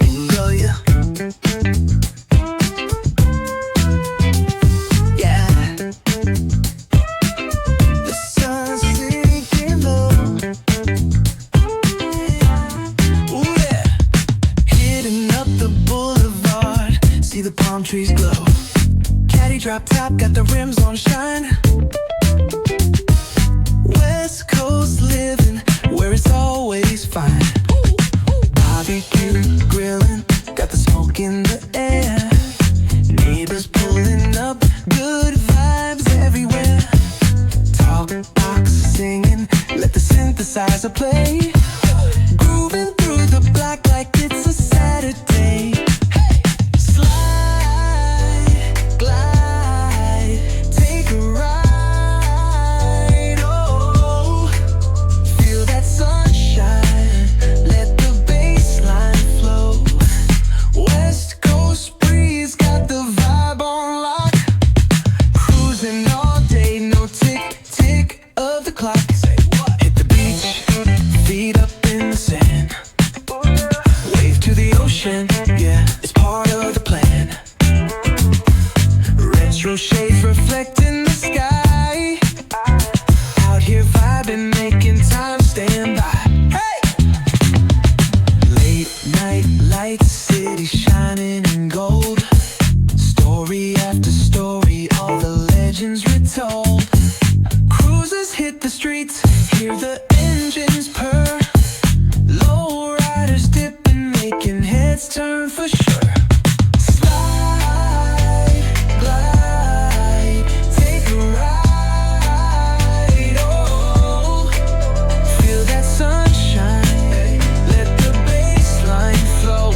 Bingo, yeah. Yeah. The sun's sinking low. Ooh, yeah. Hitting up the boulevard, see the palm trees glow. Caddy drop top, got the rims on shine. West Coast living, where it's always fine. Barbecue grilling, got the smoke in the air. Neighbors pulling up, good vibes everywhere. Talk box singing, let the synthesizer play. Grooving through the block like it's a Saturday. Slide, glide, take a ride. Oh, feel that sunshine, let the bass line flow. West Coast breeze got the vibe on lock. Cruising all day, no tick, tick of the clock. Hit the beach, feet up in the sand. Wave to the ocean, yeah, it's part of the plan. Retro shades reflecting the sky. Out here vibing, making time stand by. Hey! Late night lights, city shining in gold. Story after story, all the legends retold. Cruisers hit the streets, hear the engines purr. Low riders dipping, making heads turn for sure. Slide, glide, take a ride. Oh, feel that sunshine, let the bass line flow.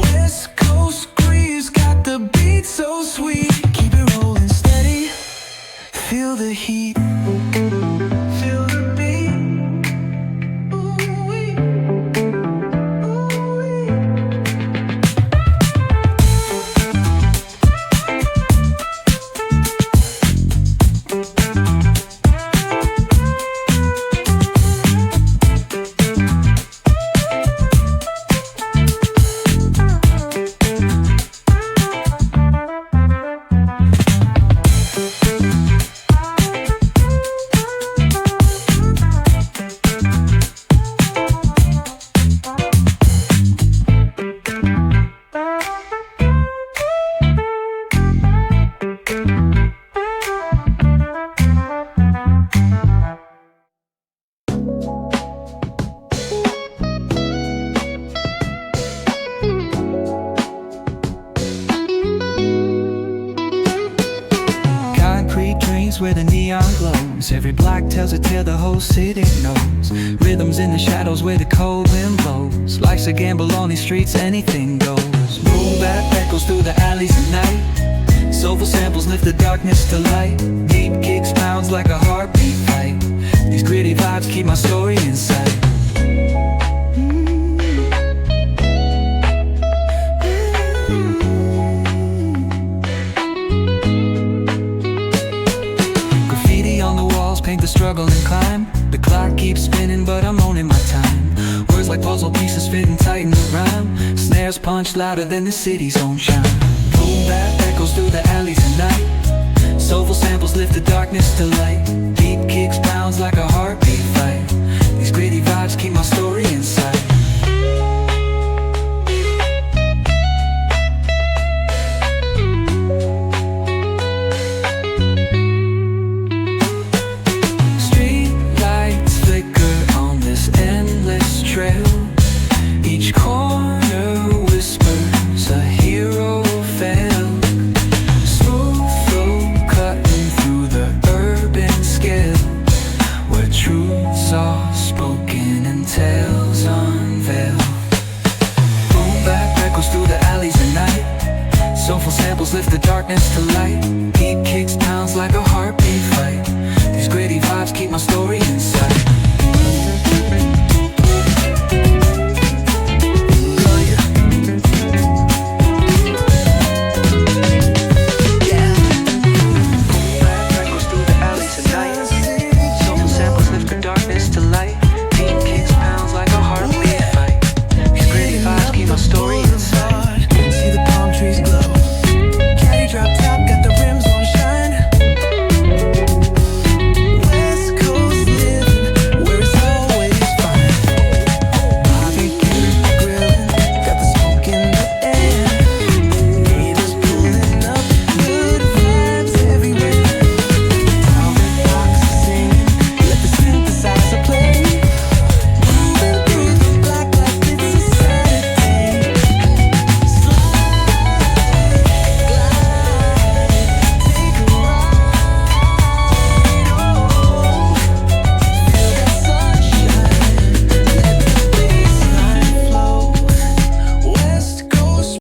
West Coast breeze got the beat so sweet. Keep it rolling steady, feel the heat. Feel the beat. Ooh-wee. Ooh-wee. Concrete drains where the neon glows. Every block tells a tale the whole city knows. Rhythms in the shadows where the cold wind blows. Life's a gamble on these streets, anything goes. Boom bap echoes through the alleys at night. Soulful samples lift the darkness to light. Deep kicks pounds like a heartbeat fight. These gritty vibes keep my story in sight. Graffiti on the walls paint the struggle and climb. The clock keeps spinning but I'm owning my time. Words like puzzle pieces fitting tight in the rhyme. Snares punch louder than the city's own chime. Boom bap echoes through the alleys at night. Soulful samples lift the darkness to light. Deep kicks pounds like a heartbeat fight. These gritty vibes keep my story in sight. Street lights flicker on this endless trail. Each corner whispers a hero fell. Smooth flow cutting through the urban scale, where truths are spoken and tales unveiled. Boom bap echoes through the alleys at night. Soulful samples lift the darkness to light. Beat kicks pounds like a heartbeat fight. These gritty vibes keep my story